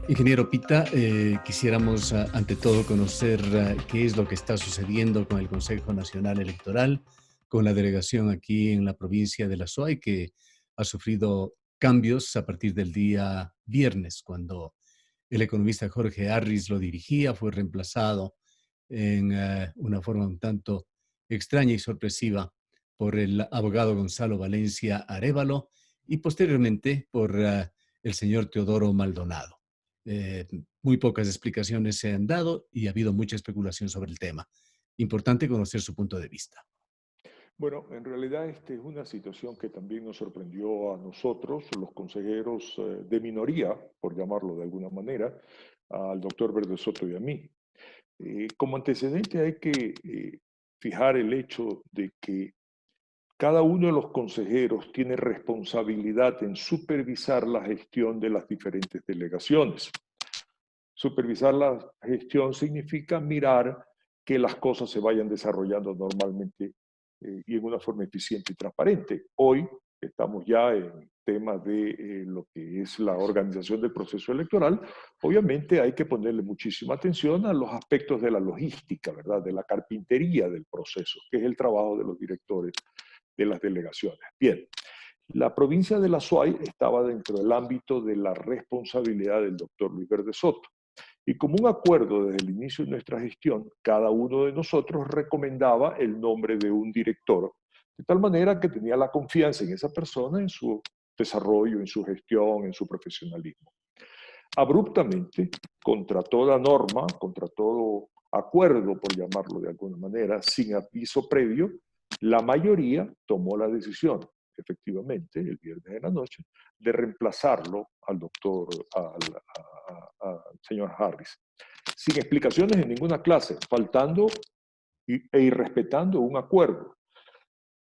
Ingeniero Pita, quisiéramos ante todo conocer qué es lo que está sucediendo con el Consejo Nacional Electoral, con la delegación aquí en la provincia de La Suay, que ha sufrido cambios a partir del día viernes, cuando el economista Jorge Harris lo dirigía, fue reemplazado en una forma un tanto extraña y sorpresiva por el abogado Gonzalo Valencia Arévalo y posteriormente por el señor Teodoro Maldonado. Eh, Muy pocas explicaciones se han dado y ha habido mucha especulación sobre el tema. Importante conocer su punto de vista. Bueno, en realidad esta es una situación que también nos sorprendió a nosotros, los consejeros de minoría, por llamarlo de alguna manera, al doctor Verde Soto y a mí. Como antecedente hay que fijar el hecho de que cada uno de los consejeros tiene responsabilidad en supervisar la gestión de las diferentes delegaciones. Supervisar la gestión significa mirar que las cosas se vayan desarrollando normalmente y en una forma eficiente y transparente. Hoy estamos ya en temas de lo que es la organización del proceso electoral. Obviamente hay que ponerle muchísima atención a los aspectos de la logística, ¿verdad? De la carpintería del proceso, que es el trabajo de los directores de las delegaciones. Bien, la provincia de La Suay estaba dentro del ámbito de la responsabilidad del doctor Luis Verde Soto. Y como un acuerdo desde el inicio de nuestra gestión, cada uno de nosotros recomendaba el nombre de un director, de tal manera que tenía la confianza en esa persona, en su desarrollo, en su gestión, en su profesionalismo. Abruptamente, contra toda norma, contra todo acuerdo, por llamarlo de alguna manera, sin aviso previo, la mayoría tomó la decisión, efectivamente, el viernes de la noche, de reemplazarlo al doctor, al señor Harris, sin explicaciones en ninguna clase, faltando e irrespetando un acuerdo,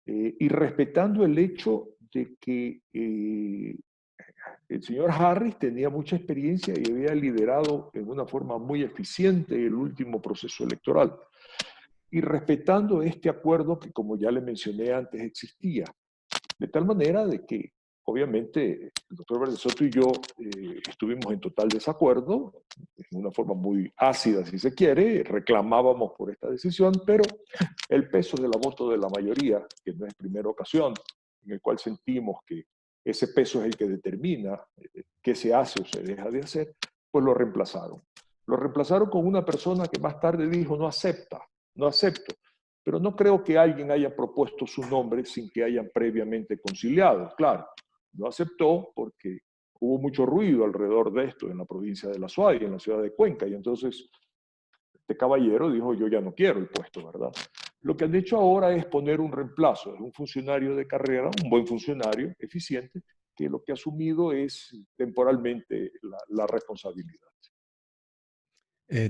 y respetando el hecho de que el señor Harris tenía mucha experiencia y había liderado en una forma muy eficiente el último proceso electoral, y respetando este acuerdo que, como ya le mencioné antes, existía. De tal manera de que, obviamente, el doctor Verde Soto y yo estuvimos en total desacuerdo, en una forma muy ácida, si se quiere, reclamábamos por esta decisión, pero el peso del voto de la mayoría, que no es primera ocasión, en el cual sentimos que ese peso es el que determina qué se hace o se deja de hacer, pues lo reemplazaron. Lo reemplazaron con una persona que más tarde dijo no acepta, no acepto. Pero no creo que alguien haya propuesto su nombre sin que hayan previamente conciliado. Claro, no aceptó porque hubo mucho ruido alrededor de esto en la provincia de La Suay, en la ciudad de Cuenca, y entonces este caballero dijo, yo ya no quiero el puesto, ¿verdad? Lo que han hecho ahora es poner un reemplazo, es un funcionario de carrera, un buen funcionario, eficiente, que lo que ha asumido es temporalmente la responsabilidad.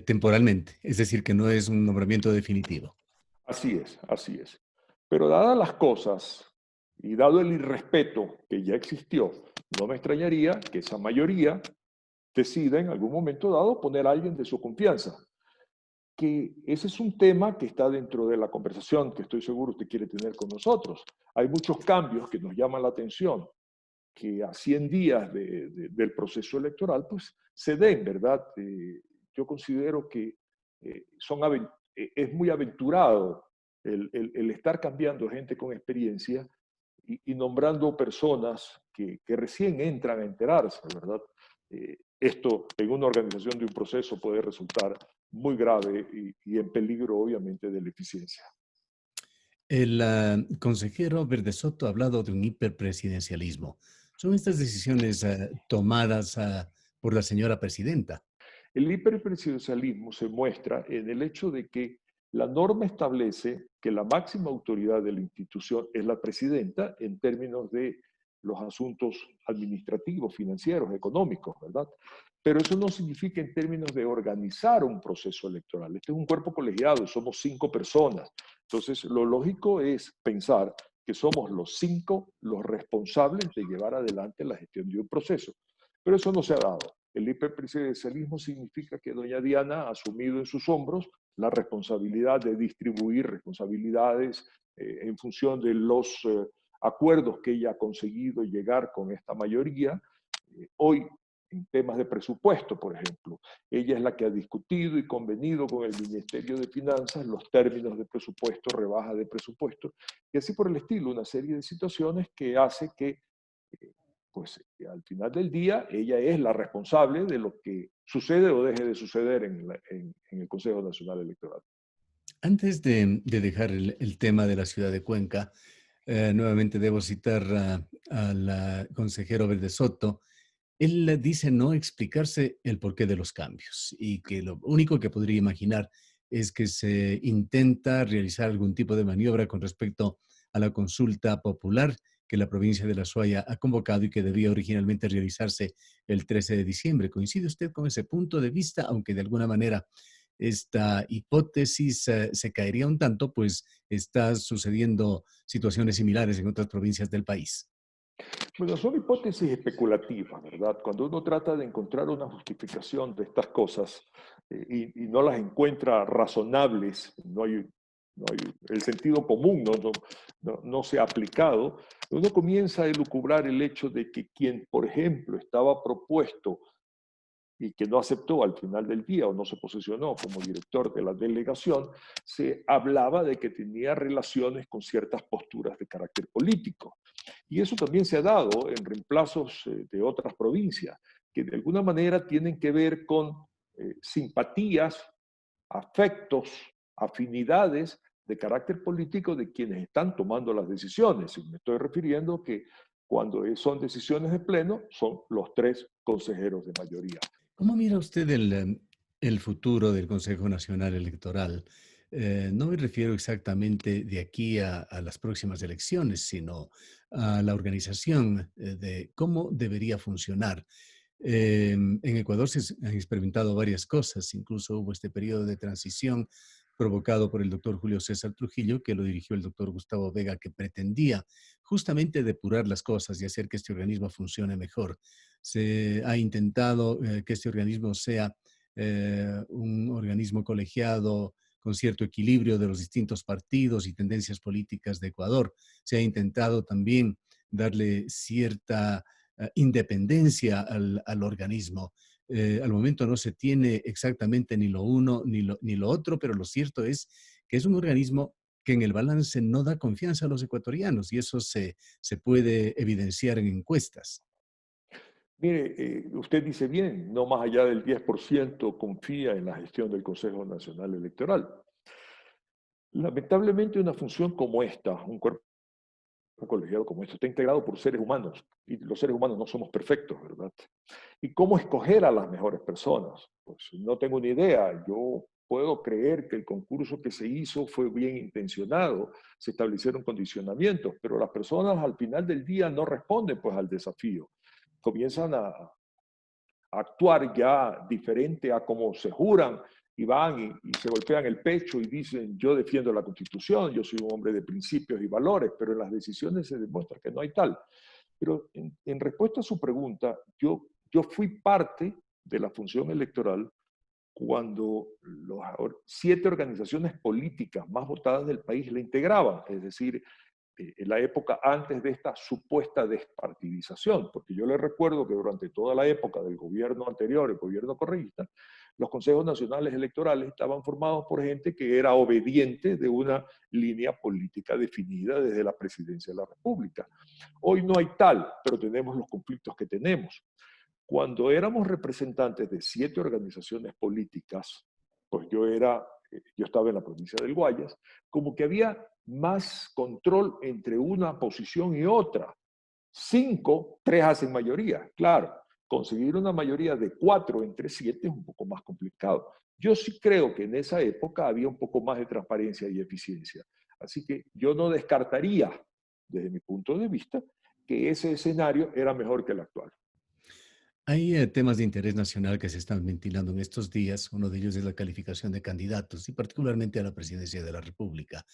Temporalmente, es decir, que no es un nombramiento definitivo. Así es, así es. Pero dadas las cosas y dado el irrespeto que ya existió, no me extrañaría que esa mayoría decida en algún momento dado poner a alguien de su confianza. Que ese es un tema que está dentro de la conversación que estoy seguro usted quiere tener con nosotros. Hay muchos cambios que nos llaman la atención, que a 100 días del proceso electoral, pues se den, ¿verdad? Yo considero que es muy aventurado el estar cambiando gente con experiencia y nombrando personas que recién entran a enterarse, ¿verdad? Esto en una organización de un proceso puede resultar muy grave y en peligro, obviamente, de la eficiencia. El consejero Verde Soto ha hablado de un hiperpresidencialismo. ¿Son estas decisiones tomadas por la señora presidenta? El hiperpresidencialismo se muestra en el hecho de que la norma establece que la máxima autoridad de la institución es la presidenta en términos de los asuntos administrativos, financieros, económicos, ¿verdad? Pero eso no significa en términos de organizar un proceso electoral. Este es un cuerpo colegiado, somos 5 personas. Entonces, lo lógico es pensar que somos los 5 los responsables de llevar adelante la gestión de un proceso. Pero eso no se ha dado. El hiperpresidencialismo significa que doña Diana ha asumido en sus hombros la responsabilidad de distribuir responsabilidades en función de los acuerdos que ella ha conseguido llegar con esta mayoría. Hoy en temas de presupuesto, por ejemplo. Ella es la que ha discutido y convenido con el Ministerio de Finanzas los términos de presupuesto, rebaja de presupuesto, y así por el estilo, una serie de situaciones que hace que, eh, pues, al final del día, ella es la responsable de lo que sucede o deje de suceder en el Consejo Nacional Electoral. Antes de dejar el tema de la ciudad de Cuenca, nuevamente debo citar al consejero Verde Soto. Él dice no explicarse el porqué de los cambios y que lo único que podría imaginar es que se intenta realizar algún tipo de maniobra con respecto a la consulta popular que la provincia de La Suaya ha convocado y que debía originalmente realizarse el 13 de diciembre. ¿Coincide usted con ese punto de vista? Aunque de alguna manera esta hipótesis se caería un tanto, pues está sucediendo situaciones similares en otras provincias del país. Bueno, son hipótesis especulativas, ¿verdad? Cuando uno trata de encontrar una justificación de estas cosas y no las encuentra razonables, el sentido común no se ha aplicado, uno comienza a elucubrar el hecho de que quien, por ejemplo, estaba propuesto y que no aceptó al final del día o no se posicionó como director de la delegación, se hablaba de que tenía relaciones con ciertas posturas de carácter político. Y eso también se ha dado en reemplazos de otras provincias, que de alguna manera tienen que ver con simpatías, afectos, afinidades de carácter político de quienes están tomando las decisiones. Y me estoy refiriendo que cuando son decisiones de pleno, son los tres consejeros de mayoría. ¿Cómo mira usted el futuro del Consejo Nacional Electoral? No me refiero exactamente de aquí a las próximas elecciones, sino a la organización de cómo debería funcionar. En Ecuador se han experimentado varias cosas, incluso hubo este periodo de transición provocado por el doctor Julio César Trujillo, que lo dirigió el doctor Gustavo Vega, que pretendía justamente depurar las cosas y hacer que este organismo funcione mejor. Se ha intentado que este organismo sea un organismo colegiado con cierto equilibrio de los distintos partidos y tendencias políticas de Ecuador. Se ha intentado también darle cierta independencia al organismo. Al momento no se tiene exactamente ni lo uno ni lo otro, pero lo cierto es que es un organismo que en el balance no da confianza a los ecuatorianos y eso se puede evidenciar en encuestas. Mire, usted dice bien, no más allá del 10% confía en la gestión del Consejo Nacional Electoral. Lamentablemente una función como esta, un cuerpo colegiado como este, está integrado por seres humanos y los seres humanos no somos perfectos, ¿verdad? ¿Y cómo escoger a las mejores personas? Pues no tengo ni idea. Yo puedo creer que el concurso que se hizo fue bien intencionado, se establecieron condicionamientos, pero las personas al final del día no responden pues al desafío. Comienzan a actuar ya diferente a como se juran y van y se golpean el pecho y dicen yo defiendo la Constitución, yo soy un hombre de principios y valores, pero en las decisiones se demuestra que no hay tal. Pero en respuesta a su pregunta, yo fui parte de la función electoral cuando las 7 organizaciones políticas más votadas del país la integraban, es decir, en la época antes de esta supuesta despartidización, porque yo le recuerdo que durante toda la época del gobierno anterior, el gobierno correísta, los consejos nacionales electorales estaban formados por gente que era obediente de una línea política definida desde la presidencia de la República. Hoy no hay tal, pero tenemos los conflictos que tenemos. Cuando éramos representantes de 7 organizaciones políticas, pues yo estaba en la provincia del Guayas, como que había más control entre una posición y otra. 5, 3 hacen mayoría. Claro, conseguir una mayoría de 4 entre 7 es un poco más complicado. Yo sí creo que en esa época había un poco más de transparencia y eficiencia. Así que yo no descartaría, desde mi punto de vista, que ese escenario era mejor que el actual. Hay temas de interés nacional que se están ventilando en estos días. Uno de ellos es la calificación de candidatos y particularmente a la presidencia de la República.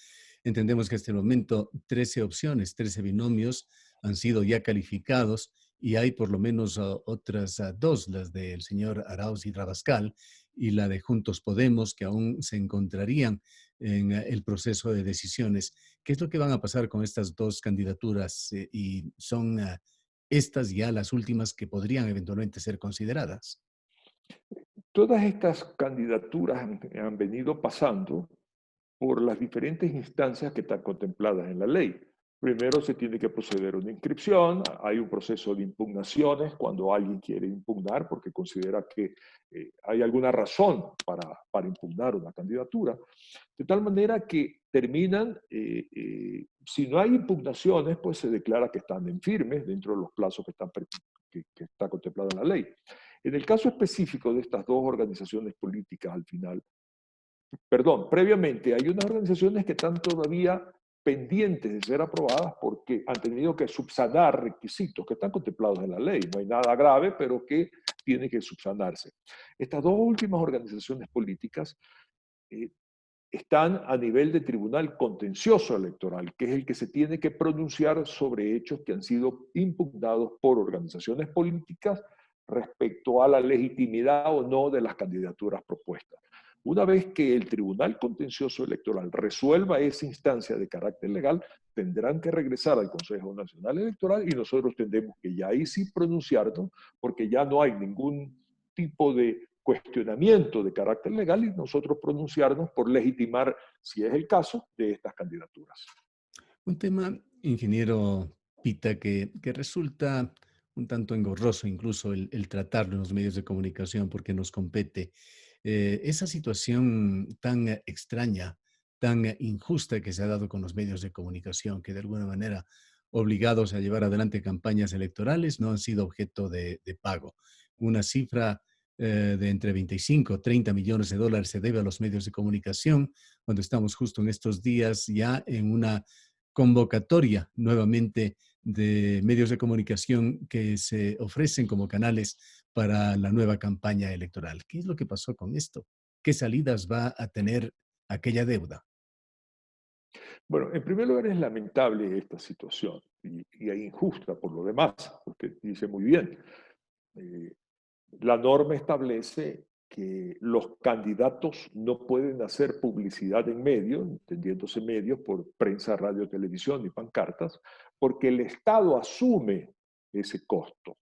Entendemos que hasta el momento 13 opciones, 13 binomios han sido ya calificados y hay por lo menos otras dos, las del señor Arauz y Rabascal y la de Juntos Podemos, que aún se encontrarían en el proceso de decisiones. ¿Qué es lo que van a pasar con estas dos candidaturas y son estas ya las últimas que podrían eventualmente ser consideradas? Todas estas candidaturas han venido pasando por las diferentes instancias que están contempladas en la ley. Primero se tiene que proceder a una inscripción, hay un proceso de impugnaciones cuando alguien quiere impugnar porque considera que hay alguna razón para impugnar una candidatura, de tal manera que terminan, si no hay impugnaciones, pues se declara que están en firmes dentro de los plazos que está contemplado en la ley. En el caso específico de estas dos organizaciones políticas al final, perdón, previamente hay unas organizaciones que están todavía pendientes de ser aprobadas porque han tenido que subsanar requisitos que están contemplados en la ley. No hay nada grave, pero que tiene que subsanarse. Estas dos últimas organizaciones políticas eh, están a nivel de tribunal contencioso electoral, que es el que se tiene que pronunciar sobre hechos que han sido impugnados por organizaciones políticas respecto a la legitimidad o no de las candidaturas propuestas. Una vez que el Tribunal Contencioso Electoral resuelva esa instancia de carácter legal, tendrán que regresar al Consejo Nacional Electoral y nosotros tendremos que ya ahí sí pronunciarnos, porque ya no hay ningún tipo de cuestionamiento de carácter legal y nosotros pronunciarnos por legitimar, si es el caso, de estas candidaturas. Un tema, ingeniero Pita, que resulta un tanto engorroso incluso el tratarlo en los medios de comunicación porque nos compete. Esa situación tan extraña, tan injusta que se ha dado con los medios de comunicación, que de alguna manera, obligados a llevar adelante campañas electorales, no han sido objeto de pago. Una cifra de entre 25 y 30 millones de dólares se debe a los medios de comunicación, cuando estamos justo en estos días ya en una convocatoria nuevamente de medios de comunicación que se ofrecen como canales para la nueva campaña electoral. ¿Qué es lo que pasó con esto? ¿Qué salidas va a tener aquella deuda? Bueno, en primer lugar es lamentable esta situación y es injusta por lo demás, porque dice muy bien, eh, la norma establece que los candidatos no pueden hacer publicidad en medios, entendiéndose medios por prensa, radio, televisión y pancartas, porque el Estado asume ese costo.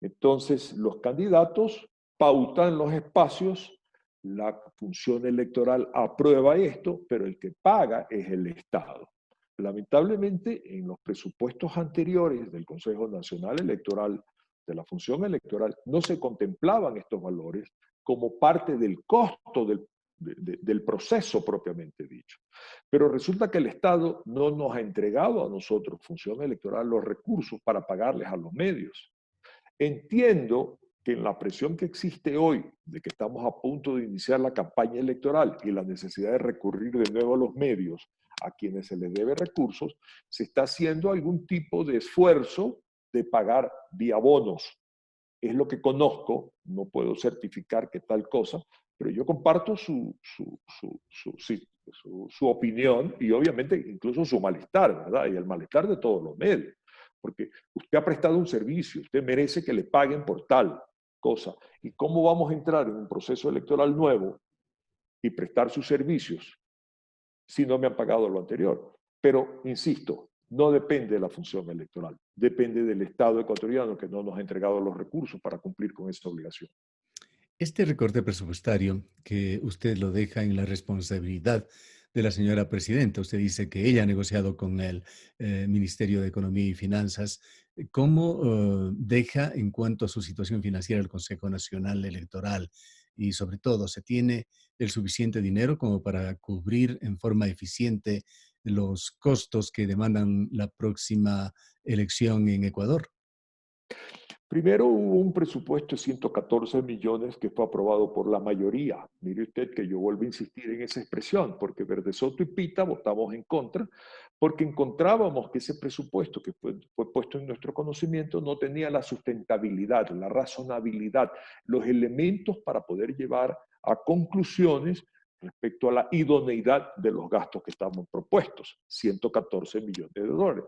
Entonces, los candidatos pautan los espacios, la función electoral aprueba esto, pero el que paga es el Estado. Lamentablemente, en los presupuestos anteriores del Consejo Nacional Electoral, de la función electoral, no se contemplaban estos valores como parte del costo del proceso propiamente dicho. Pero resulta que el Estado no nos ha entregado a nosotros, función electoral, los recursos para pagarles a los medios. Entiendo que en la presión que existe hoy de que estamos a punto de iniciar la campaña electoral y la necesidad de recurrir de nuevo a los medios a quienes se les debe recursos, se está haciendo algún tipo de esfuerzo de pagar vía bonos. Es lo que conozco, no puedo certificar que tal cosa, pero yo comparto su opinión y obviamente incluso su malestar, ¿verdad? Y el malestar de todos los medios. Porque usted ha prestado un servicio, usted merece que le paguen por tal cosa. ¿Y cómo vamos a entrar en un proceso electoral nuevo y prestar sus servicios si no me han pagado lo anterior? Pero, insisto, no depende de la función electoral, depende del Estado ecuatoriano que no nos ha entregado los recursos para cumplir con esa obligación. Este recorte presupuestario que usted lo deja en la responsabilidad de la señora presidenta, usted dice que ella ha negociado con el Ministerio de Economía y Finanzas. ¿Cómo deja en cuanto a su situación financiera el Consejo Nacional Electoral? Y sobre todo, ¿se tiene el suficiente dinero como para cubrir en forma eficiente los costos que demandan la próxima elección en Ecuador? Primero hubo un presupuesto de 114 millones que fue aprobado por la mayoría. Mire usted que yo vuelvo a insistir en esa expresión, porque Verde Soto y Pita votamos en contra, porque encontrábamos que ese presupuesto que fue puesto en nuestro conocimiento no tenía la sustentabilidad, la razonabilidad, los elementos para poder llevar a conclusiones respecto a la idoneidad de los gastos que estaban propuestos, 114 millones de dólares.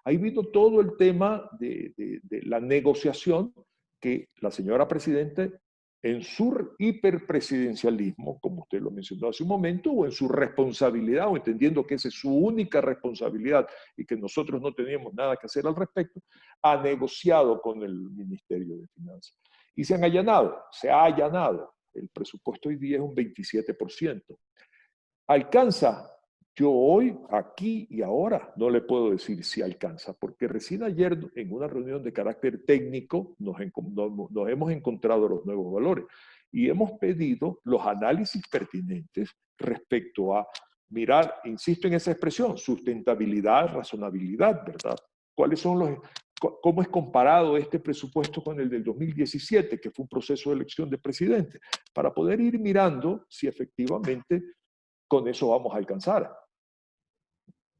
Ahí vino todo el tema de la negociación que la señora Presidenta en su hiperpresidencialismo, como usted lo mencionó hace un momento, o en su responsabilidad, o entendiendo que esa es su única responsabilidad y que nosotros no teníamos nada que hacer al respecto, ha negociado con el Ministerio de Finanzas. Y se ha allanado. El presupuesto hoy día es un 27%. ¿Alcanza? Yo hoy, aquí y ahora, no le puedo decir si alcanza, porque recién ayer en una reunión de carácter técnico nos hemos encontrado los nuevos valores y hemos pedido los análisis pertinentes respecto a mirar, insisto en esa expresión, sustentabilidad, razonabilidad, ¿verdad? ¿Cuáles son cómo es comparado este presupuesto con el del 2017, que fue un proceso de elección de presidente, para poder ir mirando si efectivamente con eso vamos a alcanzar.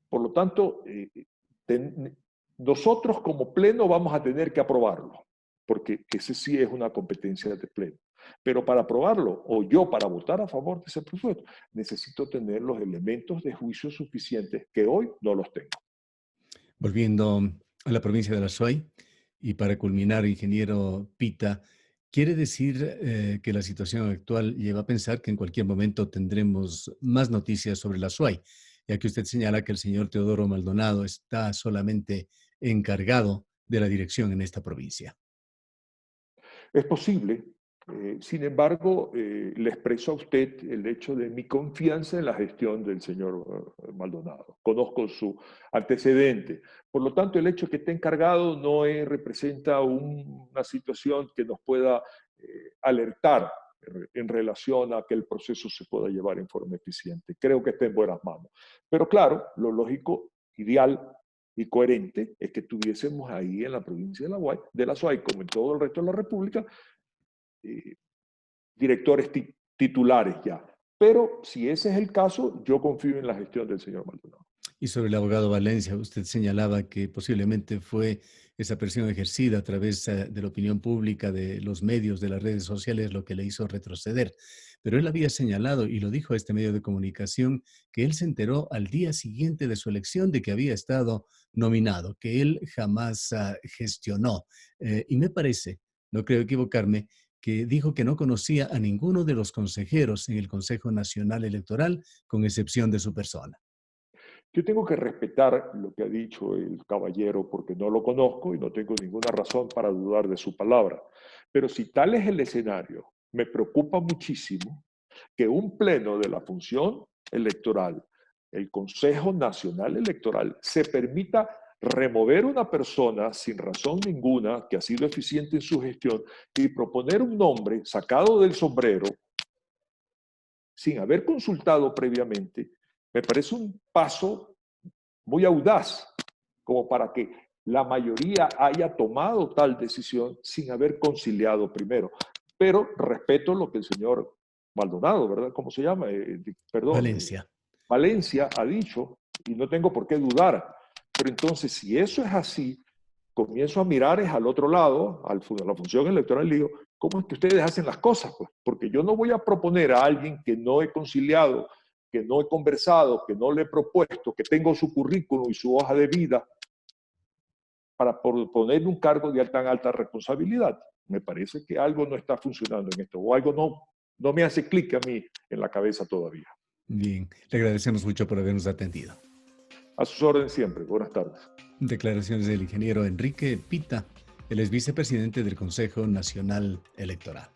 Por lo tanto, nosotros como pleno vamos a tener que aprobarlo, porque ese sí es una competencia de pleno. Pero para aprobarlo, o yo para votar a favor de ese presupuesto, necesito tener los elementos de juicio suficientes que hoy no los tengo. Volviendo a la provincia de la Suay, y para culminar, ingeniero Pita, ¿quiere decir que la situación actual lleva a pensar que en cualquier momento tendremos más noticias sobre la Suay, ya que usted señala que el señor Teodoro Maldonado está solamente encargado de la dirección en esta provincia? Es posible, sin embargo, le expreso a usted el hecho de mi confianza en la gestión del señor Maldonado. Conozco su antecedente. Por lo tanto, el hecho de que esté encargado no representa una situación que nos pueda alertar en relación a que el proceso se pueda llevar en forma eficiente. Creo que está en buenas manos. Pero claro, lo lógico, ideal y coherente es que tuviésemos ahí en la provincia de la Suay, como en todo el resto de la República, eh, directores titulares ya. Pero si ese es el caso, yo confío en la gestión del señor Maldonado. Y sobre el abogado Valencia, usted señalaba que posiblemente fue esa presión ejercida a través de la opinión pública, de los medios, de las redes sociales, lo que le hizo retroceder. Pero él había señalado, y lo dijo a este medio de comunicación, que él se enteró al día siguiente de su elección de que había estado nominado, que él jamás gestionó. Y me parece, no creo equivocarme, que dijo que no conocía a ninguno de los consejeros en el Consejo Nacional Electoral, con excepción de su persona. Yo tengo que respetar lo que ha dicho el caballero porque no lo conozco y no tengo ninguna razón para dudar de su palabra. Pero si tal es el escenario, me preocupa muchísimo que un pleno de la función electoral, el Consejo Nacional Electoral, se permita remover una persona sin razón ninguna que ha sido eficiente en su gestión y proponer un nombre sacado del sombrero sin haber consultado previamente, me parece un paso muy audaz como para que la mayoría haya tomado tal decisión sin haber conciliado primero. Pero respeto lo que el señor Maldonado, ¿verdad? ¿Cómo se llama? Perdón, Valencia. Valencia ha dicho, y no tengo por qué dudar. Pero entonces, si eso es así, comienzo a mirar es al otro lado, a la función electoral, y digo, ¿cómo es que ustedes hacen las cosas? Pues? Porque yo no voy a proponer a alguien que no he conciliado, que no he conversado, que no le he propuesto, que tengo su currículum y su hoja de vida para poner un cargo de tan alta responsabilidad. Me parece que algo no está funcionando en esto, o algo no me hace clic a mí en la cabeza todavía. Bien, le agradecemos mucho por habernos atendido. A sus órdenes siempre. Buenas tardes. Declaraciones del ingeniero Enrique Pita, él es vicepresidente del Consejo Nacional Electoral.